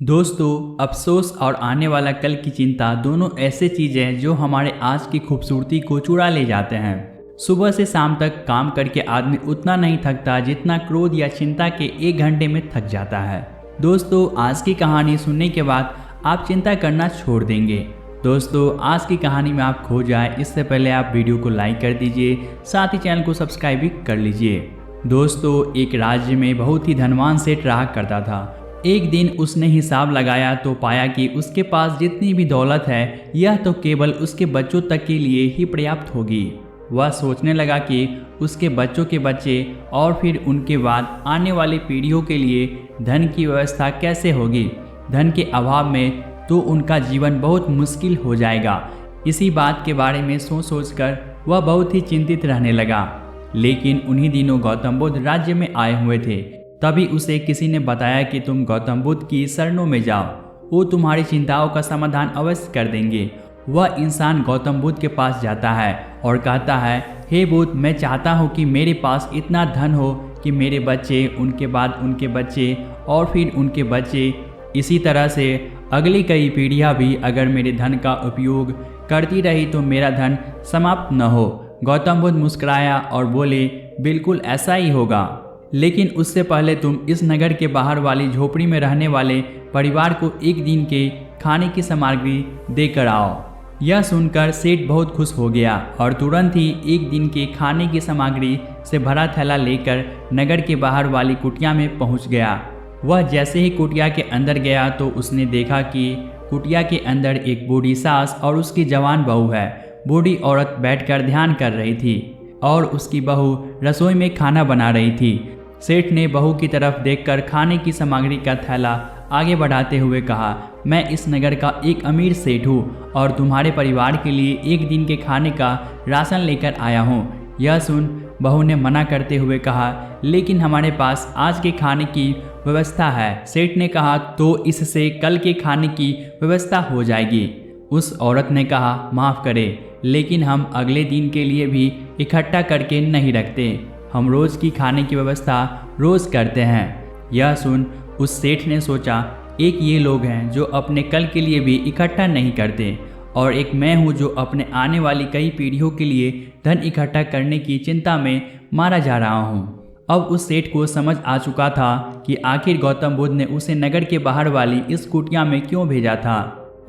दोस्तों, अफसोस और आने वाला कल की चिंता दोनों ऐसे चीज़ें हैं जो हमारे आज की खूबसूरती को चुरा ले जाते हैं। सुबह से शाम तक काम करके आदमी उतना नहीं थकता जितना क्रोध या चिंता के 1 घंटे में थक जाता है। दोस्तों, आज की कहानी सुनने के बाद आप चिंता करना छोड़ देंगे। दोस्तों, आज की कहानी में आप खो जाए इससे पहले आप वीडियो को लाइक कर दीजिए, साथ ही चैनल को सब्सक्राइब भी कर लीजिए। दोस्तों, एक राज्य में बहुत ही धनवान सेठ रहा करता था। एक दिन उसने हिसाब लगाया तो पाया कि उसके पास जितनी भी दौलत है यह तो केवल उसके बच्चों तक के लिए ही पर्याप्त होगी। वह सोचने लगा कि उसके बच्चों के बच्चे और फिर उनके बाद आने वाली पीढ़ियों के लिए धन की व्यवस्था कैसे होगी। धन के अभाव में तो उनका जीवन बहुत मुश्किल हो जाएगा। इसी बात के बारे में सोच कर वह बहुत ही चिंतित रहने लगा। लेकिन उन्हीं दिनों गौतम बुद्ध राज्य में आए हुए थे। तभी उसे किसी ने बताया कि तुम गौतम बुद्ध की शरणों में जाओ, वो तुम्हारी चिंताओं का समाधान अवश्य कर देंगे। वह इंसान गौतम बुद्ध के पास जाता है और कहता है, हे बुद्ध, मैं चाहता हूँ कि मेरे पास इतना धन हो कि मेरे बच्चे, उनके बाद उनके बच्चे और फिर उनके बच्चे, इसी तरह से अगली कई पीढ़ियाँ भी अगर मेरे धन का उपयोग करती रही तो मेरा धन समाप्त न हो। गौतम बुद्ध मुस्कुराया और बोले, बिल्कुल ऐसा ही होगा, लेकिन उससे पहले तुम इस नगर के बाहर वाली झोपड़ी में रहने वाले परिवार को एक दिन के खाने की सामग्री देकर आओ। यह सुनकर सेठ बहुत खुश हो गया और तुरंत ही एक दिन के खाने की सामग्री से भरा थैला लेकर नगर के बाहर वाली कुटिया में पहुंच गया। वह जैसे ही कुटिया के अंदर गया तो उसने देखा कि कुटिया के अंदर एक बूढ़ी सास और उसकी जवान बहू है। बूढ़ी औरत बैठकर ध्यान कर रही थी और उसकी बहू रसोई में खाना बना रही थी। सेठ ने बहू की तरफ देखकर खाने की सामग्री का थैला आगे बढ़ाते हुए कहा, मैं इस नगर का एक अमीर सेठ हूँ और तुम्हारे परिवार के लिए एक दिन के खाने का राशन लेकर आया हूँ। यह सुन बहू ने मना करते हुए कहा, लेकिन हमारे पास आज के खाने की व्यवस्था है। सेठ ने कहा, तो इससे कल के खाने की व्यवस्था हो जाएगी। उस औरत ने कहा, माफ़ करें, लेकिन हम अगले दिन के लिए भी इकट्ठा करके नहीं रखते। हम रोज़ की खाने की व्यवस्था रोज़ करते हैं। यह सुन उस सेठ ने सोचा, एक ये लोग हैं जो अपने कल के लिए भी इकट्ठा नहीं करते और एक मैं हूँ जो अपने आने वाली कई पीढ़ियों के लिए धन इकट्ठा करने की चिंता में मारा जा रहा हूँ। अब उस सेठ को समझ आ चुका था कि आखिर गौतम बुद्ध ने उसे नगर के बाहर वाली इस कुटिया में क्यों भेजा था।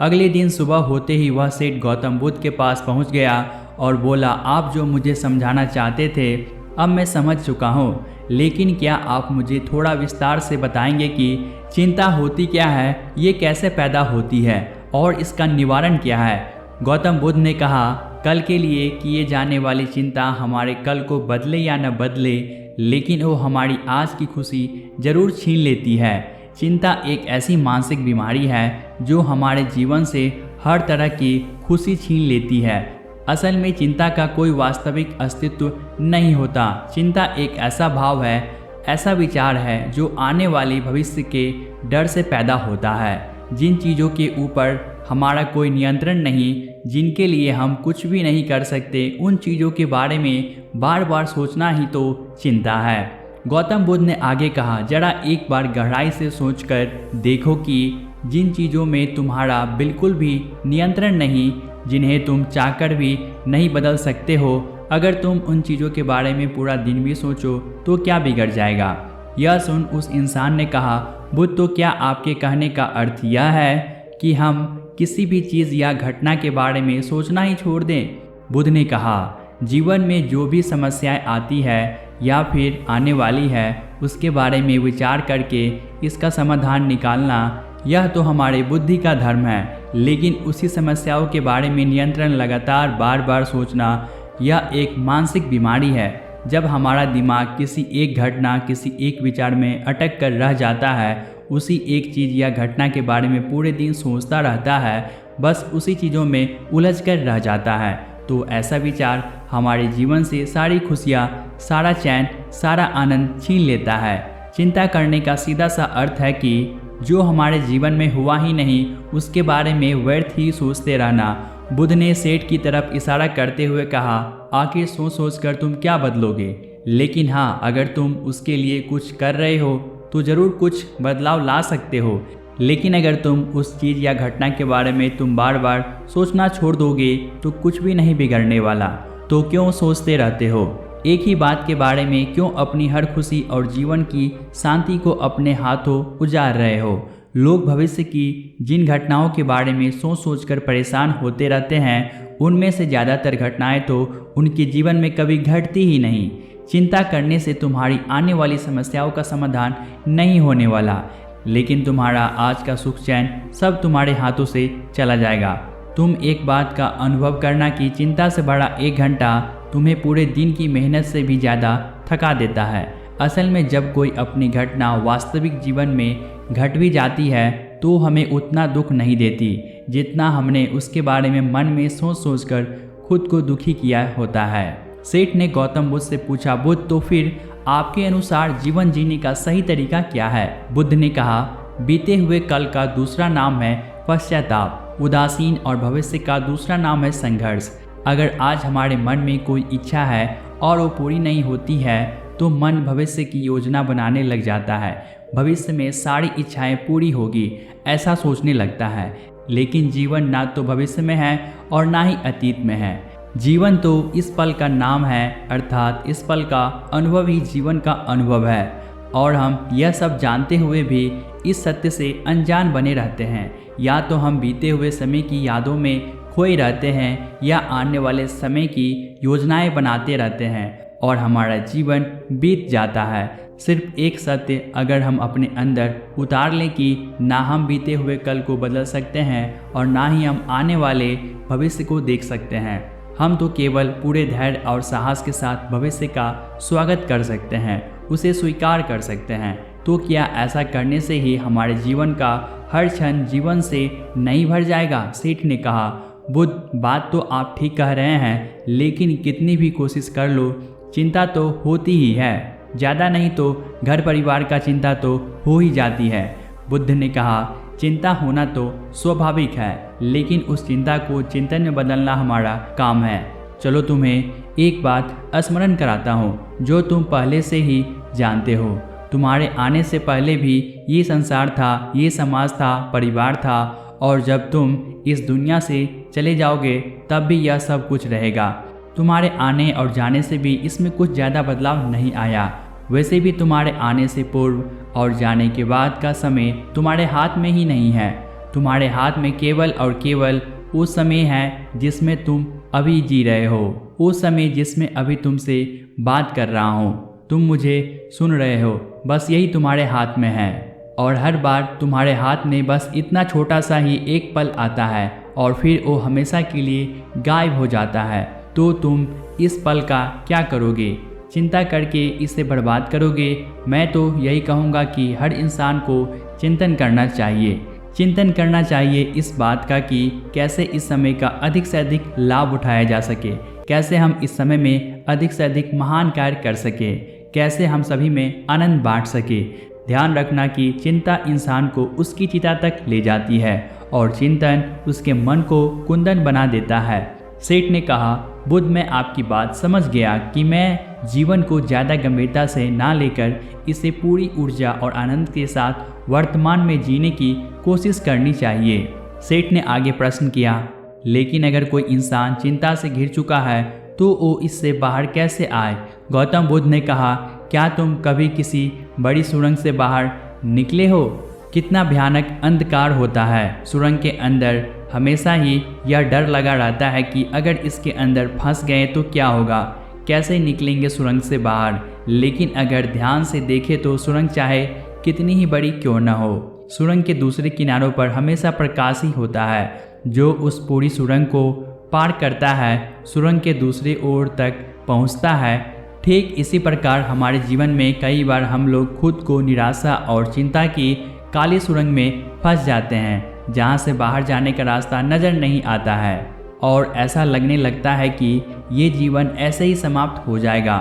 अगले दिन सुबह होते ही वह सेठ गौतम बुद्ध के पास पहुँच गया और बोला, आप जो मुझे समझाना चाहते थे अब मैं समझ चुका हूँ, लेकिन क्या आप मुझे थोड़ा विस्तार से बताएंगे कि चिंता होती क्या है, ये कैसे पैदा होती है और इसका निवारण क्या है। गौतम बुद्ध ने कहा, कल के लिए किए जाने वाली चिंता हमारे कल को बदले या न बदले, लेकिन वो हमारी आज की खुशी जरूर छीन लेती है। चिंता एक ऐसी मानसिक बीमारी है जो हमारे जीवन से हर तरह की खुशी छीन लेती है। असल में चिंता का कोई वास्तविक अस्तित्व नहीं होता। चिंता एक ऐसा भाव है, ऐसा विचार है जो आने वाले भविष्य के डर से पैदा होता है। जिन चीज़ों के ऊपर हमारा कोई नियंत्रण नहीं, जिनके लिए हम कुछ भी नहीं कर सकते, उन चीज़ों के बारे में बार बार सोचना ही तो चिंता है। गौतम बुद्ध ने आगे कहा, जरा एक बार गहराई से सोचकर देखो कि जिन चीज़ों में तुम्हारा बिल्कुल भी नियंत्रण नहीं, जिन्हें तुम चाहकर भी नहीं बदल सकते हो, अगर तुम उन चीज़ों के बारे में पूरा दिन भी सोचो तो क्या बिगड़ जाएगा। यह सुन उस इंसान ने कहा, बुद्ध, तो क्या आपके कहने का अर्थ यह है कि हम किसी भी चीज़ या घटना के बारे में सोचना ही छोड़ दें। बुद्ध ने कहा, जीवन में जो भी समस्याएं आती है या फिर आने वाली है उसके बारे में विचार करके इसका समाधान निकालना, यह तो हमारे बुद्धि का धर्म है। लेकिन उसी समस्याओं के बारे में नियंत्रण लगातार बार बार सोचना, यह एक मानसिक बीमारी है। जब हमारा दिमाग किसी एक घटना, किसी एक विचार में अटक कर रह जाता है, उसी एक चीज़ या घटना के बारे में पूरे दिन सोचता रहता है, बस उसी चीज़ों में उलझ कर रह जाता है, तो ऐसा विचार हमारे जीवन से सारी खुशियाँ, सारा चैन, सारा आनंद छीन लेता है। चिंता करने का सीधा सा अर्थ है कि जो हमारे जीवन में हुआ ही नहीं उसके बारे में व्यर्थ ही सोचते रहना। बुद्ध ने सेठ की तरफ इशारा करते हुए कहा, आखिर सोच कर तुम क्या बदलोगे, लेकिन हाँ, अगर तुम उसके लिए कुछ कर रहे हो तो ज़रूर कुछ बदलाव ला सकते हो। लेकिन अगर तुम उस चीज़ या घटना के बारे में तुम बार बार सोचना छोड़ दोगे तो कुछ भी नहीं बिगड़ने वाला। तो क्यों सोचते रहते हो? एक ही बात के बारे में क्यों अपनी हर खुशी और जीवन की शांति को अपने हाथों उजाड़ रहे हो? लोग भविष्य की जिन घटनाओं के बारे में सोच सोच कर परेशान होते रहते हैं, उनमें से ज़्यादातर घटनाएं तो उनके जीवन में कभी घटती ही नहीं। चिंता करने से तुम्हारी आने वाली समस्याओं का समाधान नहीं होने वाला, लेकिन तुम्हारा आज का सुख चैन सब तुम्हारे हाथों से चला जाएगा। तुम एक बात का अनुभव करना कि चिंता से भरा 1 घंटा तुम्हें पूरे दिन की मेहनत से भी ज़्यादा थका देता है। असल में जब कोई अपनी घटना वास्तविक जीवन में घट भी जाती है तो हमें उतना दुख नहीं देती जितना हमने उसके बारे में मन में सोच सोच कर खुद को दुखी किया होता है। सेठ ने गौतम बुद्ध से पूछा, बुद्ध, तो फिर आपके अनुसार जीवन जीने का सही तरीका क्या है? बुद्ध ने कहा, बीते हुए कल का दूसरा नाम है पश्चाताप, उदासीन और भविष्य का दूसरा नाम है संघर्ष। अगर आज हमारे मन में कोई इच्छा है और वो पूरी नहीं होती है तो मन भविष्य की योजना बनाने लग जाता है। भविष्य में सारी इच्छाएं पूरी होगी ऐसा सोचने लगता है, लेकिन जीवन ना तो भविष्य में है और ना ही अतीत में है। जीवन तो इस पल का नाम है, अर्थात इस पल का अनुभव ही जीवन का अनुभव है। और हम यह सब जानते हुए भी इस सत्य से अनजान बने रहते हैं। या तो हम बीते हुए समय की यादों में खोए रहते हैं या आने वाले समय की योजनाएं बनाते रहते हैं और हमारा जीवन बीत जाता है। सिर्फ एक सत्य अगर हम अपने अंदर उतार लें कि ना हम बीते हुए कल को बदल सकते हैं और ना ही हम आने वाले भविष्य को देख सकते हैं। हम तो केवल पूरे धैर्य और साहस के साथ भविष्य का स्वागत कर सकते हैं, उसे स्वीकार कर सकते हैं। तो क्या ऐसा करने से ही हमारे जीवन का हर क्षण जीवन से नहीं भर जाएगा? सेठ ने कहा, बुद्ध, बात तो आप ठीक कह रहे हैं, लेकिन कितनी भी कोशिश कर लो चिंता तो होती ही है। ज़्यादा नहीं तो घर परिवार का चिंता तो हो ही जाती है। बुद्ध ने कहा, चिंता होना तो स्वाभाविक है, लेकिन उस चिंता को चिंतन में बदलना हमारा काम है। चलो तुम्हें एक बात स्मरण कराता हूँ जो तुम पहले से ही जानते हो। तुम्हारे आने से पहले भी ये संसार था, ये समाज था, परिवार था, और जब तुम इस दुनिया से चले जाओगे तब भी यह सब कुछ रहेगा। तुम्हारे आने और जाने से भी इसमें कुछ ज़्यादा बदलाव नहीं आया। वैसे भी तुम्हारे आने से पूर्व और जाने के बाद का समय तुम्हारे हाथ में ही नहीं है। तुम्हारे हाथ में केवल और केवल वो समय है जिसमें तुम अभी जी रहे हो, वो समय जिसमें अभी तुमसे बात कर रहा हूँ, तुम मुझे सुन रहे हो, बस यही तुम्हारे हाथ में है। और हर बार तुम्हारे हाथ में बस इतना छोटा सा ही एक पल आता है और फिर वो हमेशा के लिए गायब हो जाता है। तो तुम इस पल का क्या करोगे? चिंता करके इसे बर्बाद करोगे? मैं तो यही कहूँगा कि हर इंसान को चिंतन करना चाहिए। चिंतन करना चाहिए इस बात का कि कैसे इस समय का अधिक से अधिक लाभ उठाया जा सके, कैसे हम इस समय में अधिक से अधिक महान कार्य कर सके, कैसे हम सभी में आनंद बांट सके। ध्यान रखना कि चिंता इंसान को उसकी चिता तक ले जाती है और चिंतन उसके मन को कुंदन बना देता है। सेठ ने कहा, बुद्ध, मैं आपकी बात समझ गया कि मैं जीवन को ज़्यादा गंभीरता से ना लेकर इसे पूरी ऊर्जा और आनंद के साथ वर्तमान में जीने की कोशिश करनी चाहिए। सेठ ने आगे प्रश्न किया, लेकिन अगर कोई इंसान चिंता से घिर चुका है तो वो इससे बाहर कैसे आए? गौतम बुद्ध ने कहा, क्या तुम कभी किसी बड़ी सुरंग से बाहर निकले हो? कितना भयानक अंधकार होता है। सुरंग के अंदर हमेशा ही यह डर लगा रहता है कि अगर इसके अंदर फंस गए तो क्या होगा, कैसे निकलेंगे सुरंग से बाहर। लेकिन अगर ध्यान से देखें तो सुरंग चाहे कितनी ही बड़ी क्यों न हो, सुरंग के दूसरे किनारों पर हमेशा प्रकाश ही होता है जो उस पूरी सुरंग को पार करता है, सुरंग के दूसरी ओर तक पहुंचता है। ठीक इसी प्रकार हमारे जीवन में कई बार हम लोग खुद को निराशा और चिंता की काली सुरंग में फंस जाते हैं जहां से बाहर जाने का रास्ता नज़र नहीं आता है और ऐसा लगने लगता है कि ये जीवन ऐसे ही समाप्त हो जाएगा।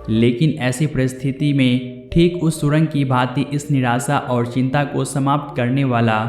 लेकिन ऐसी परिस्थिति में ठीक उस सुरंग की भांति इस निराशा और चिंता को समाप्त करने वाला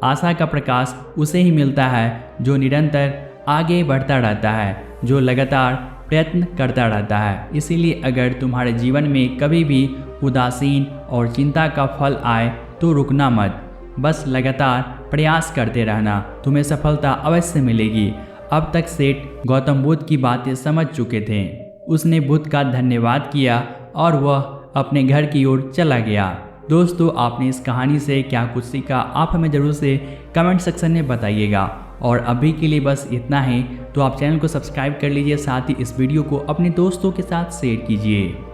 आशा का प्रकाश उसे ही मिलता है जो निरंतर आगे बढ़ता रहता है, जो लगातार प्रयत्न करता रहता है। इसीलिए अगर तुम्हारे जीवन में कभी भी उदासीन और चिंता का फल आए तो रुकना मत, बस लगातार प्रयास करते रहना, तुम्हें सफलता अवश्य मिलेगी। अब तक सेठ गौतम बुद्ध की बातें समझ चुके थे। उसने बुद्ध का धन्यवाद किया और वह अपने घर की ओर चला गया। दोस्तों, आपने इस कहानी से क्या कुछ सीखा, आप हमें ज़रूर से कमेंट सेक्शन में बताइएगा। और अभी के लिए बस इतना ही। तो आप चैनल को सब्सक्राइब कर लीजिए, साथ ही इस वीडियो को अपने दोस्तों के साथ शेयर कीजिए।